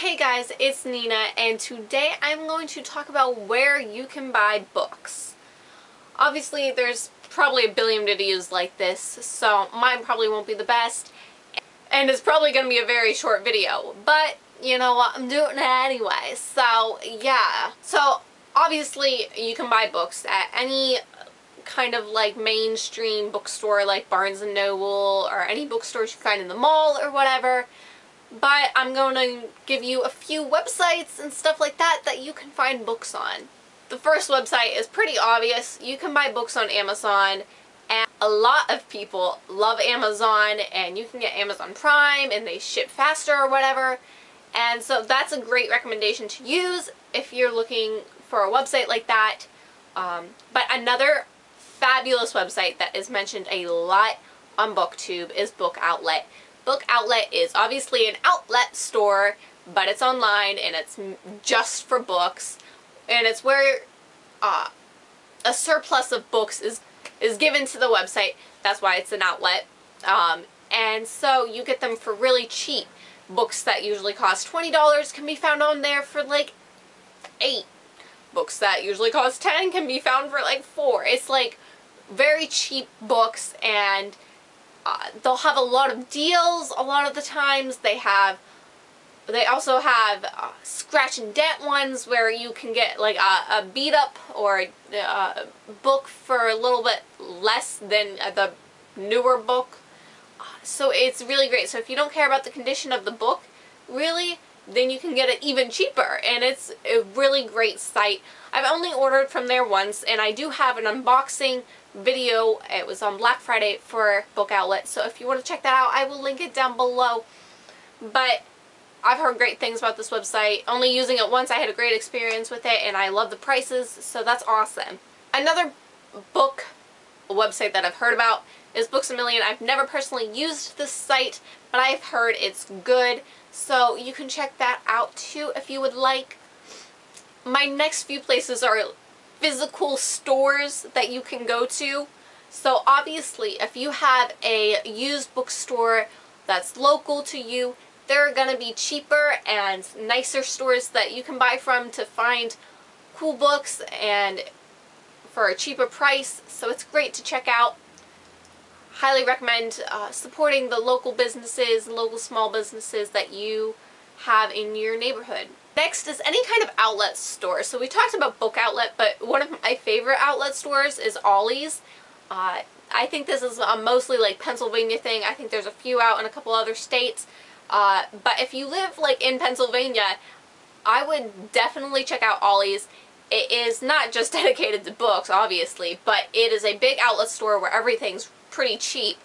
Hey guys, it's Nina, and today I'm going to talk about where you can buy books. Obviously, there's probably a billion videos like this, so mine probably won't be the best, and it's probably going to be a very short video, but you know what, I'm doing it anyway, so yeah. So, obviously, you can buy books at any kind of like mainstream bookstore like Barnes & Noble, or any bookstores you find in the mall or whatever. But I'm going to give you a few websites and stuff like that that you can find books on. The first website is pretty obvious. You can buy books on Amazon, and a lot of people love Amazon, and you can get Amazon Prime and they ship faster or whatever. And so that's a great recommendation to use if you're looking for a website like that. But another fabulous website that is mentioned a lot on BookTube is Book Outlet. Book Outlet is obviously an outlet store, but it's online and it's just for books, and it's where a surplus of books is given to the website. That's why it's an outlet. And so you get them for really cheap. Books that usually cost $20 can be found on there for like $8. Books that usually cost $10 can be found for like $4. It's like very cheap books, and they'll have a lot of deals a lot of the times. They also have scratch and dent ones where you can get like a beat up or a book for a little bit less than the newer book. So it's really great. So if you don't care about the condition of the book, really, then you can get it even cheaper, and it's a really great site. I've only ordered from there once, and I do have an unboxing video. It was on Black Friday for Book Outlet, so if you want to check that out, I will link it down below. But I've heard great things about this website. Only using it once, I had a great experience with it, and I love the prices, so that's awesome. Another book website that I've heard about is Books A Million. I've never personally used this site, but I've heard it's good, so you can check that out too if you would like. My next few places are physical stores that you can go to. So obviously, if you have a used bookstore that's local to you, there are going to be cheaper and nicer stores that you can buy from to find cool books and for a cheaper price. So it's great to check out. Highly recommend supporting the local businesses, local small businesses that you have in your neighborhood. Next is any kind of outlet store. So we talked about Book Outlet, but one of my favorite outlet stores is Ollie's. I think this is a mostly like Pennsylvania thing. I think there's a few out in a couple other states. But if you live like in Pennsylvania, I would definitely check out Ollie's. It is not just dedicated to books, obviously, but it is a big outlet store where everything's pretty cheap.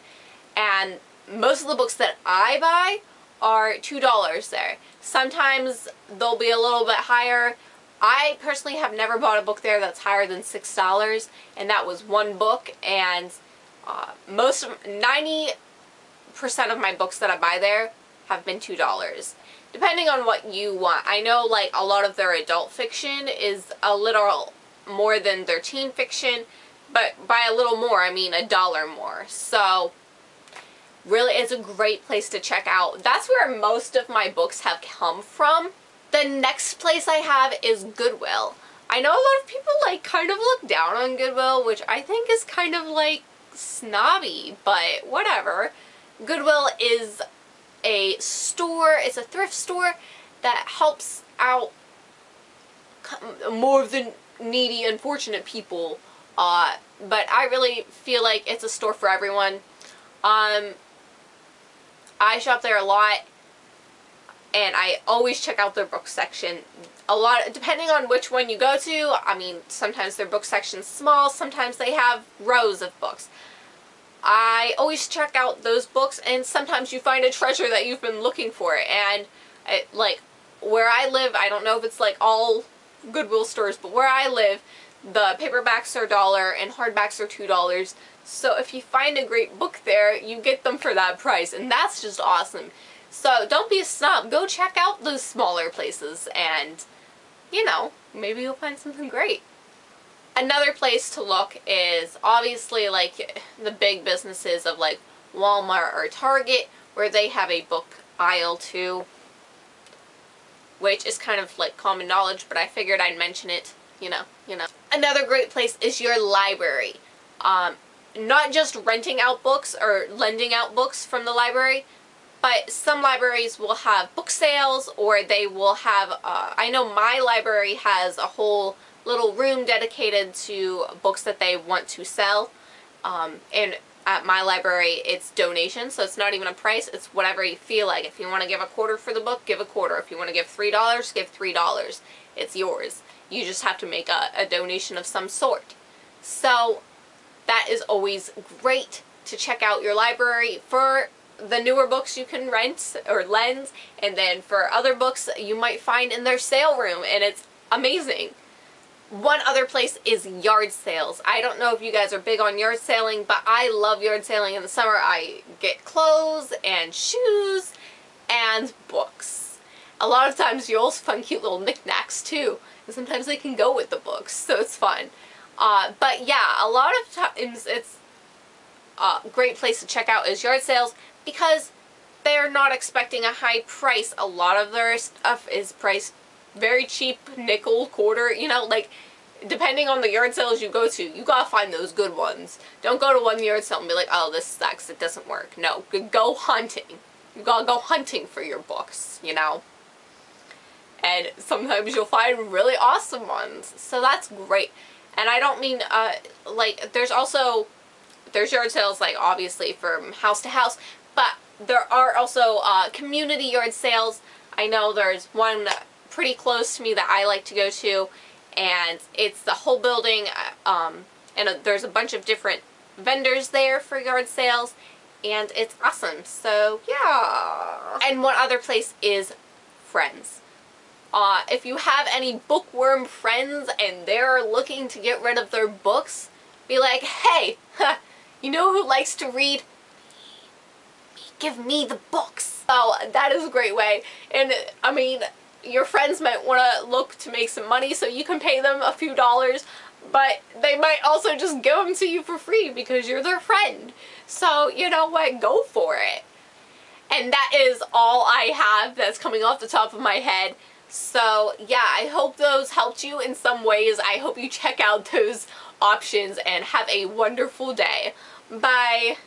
And most of the books that I buy are $2 there. Sometimes they'll be a little bit higher. I personally have never bought a book there that's higher than $6, and that was one book, and 90% of my books that I buy there have been $2, depending on what you want. I know like a lot of their adult fiction is a little more than their teen fiction, but by a little more, I mean $1 more. So really, it's a great place to check out. That's where most of my books have come from. The next place I have is Goodwill. I know a lot of people like kind of look down on Goodwill, which I think is kind of like snobby, but whatever. Goodwill is a store, it's a thrift store that helps out more of the needy, unfortunate people. But I really feel like it's a store for everyone. I shop there a lot, and I always check out their book section. A lot, depending on which one you go to. I mean, sometimes their book section's small, sometimes they have rows of books. I always check out those books, and sometimes you find a treasure that you've been looking for. And like where I live, I don't know if it's like all Goodwill stores, but where I live, the paperbacks are $1 and hardbacks are $2. So if you find a great book there, you get them for that price, and that's just awesome. So don't be a snob. Go check out those smaller places, and you know, maybe you'll find something great. Another place to look is obviously like the big businesses of like Walmart or Target, where they have a book aisle too. which is kind of like common knowledge, but I figured I'd mention it, you know. Another great place is your library. Not just renting out books or lending out books from the library, but some libraries will have book sales, or they will have, I know my library has a whole little room dedicated to books that they want to sell, and at my library it's donation, so it's not even a price, it's whatever you feel like. If you want to give a quarter for the book, give a quarter. If you want to give $3, give $3. It's yours. You just have to make a donation of some sort. So that is always great to check out your library. For the newer books you can rent or lend, and then for other books you might find in their sale room, and it's amazing. One other place is yard sales. I don't know if you guys are big on yard selling, but I love yard selling in the summer. I get clothes and shoes and books. A lot of times you also find cute little knickknacks too, and sometimes they can go with the books, so it's fun. But yeah, a lot of times it's a great place to check out is yard sales, because they're not expecting a high price. A lot of their stuff is priced very cheap, nickel, quarter, you know, like, depending on the yard sales you go to, you gotta find those good ones. Don't go to one yard sale and be like, oh, this sucks, it doesn't work. No, go hunting. You gotta go hunting for your books, you know. And sometimes you'll find really awesome ones, so that's great. And I don't mean, like, there's yard sales, like, obviously from house to house, but there are also community yard sales. I know there's one pretty close to me that I like to go to, and it's the whole building, and there's a bunch of different vendors there for yard sales, and it's awesome. So yeah. And one other place is friends. If you have any bookworm friends and they're looking to get rid of their books, be like, hey, you know who likes to read? Me. Give me the books. So that is a great way. And I mean, your friends might want to look to make some money, so you can pay them a few dollars, but they might also just give them to you for free because you're their friend. So you know what, go for it. And that is all I have that's coming off the top of my head. So yeah, I hope those helped you in some ways. I hope you check out those options and have a wonderful day. Bye.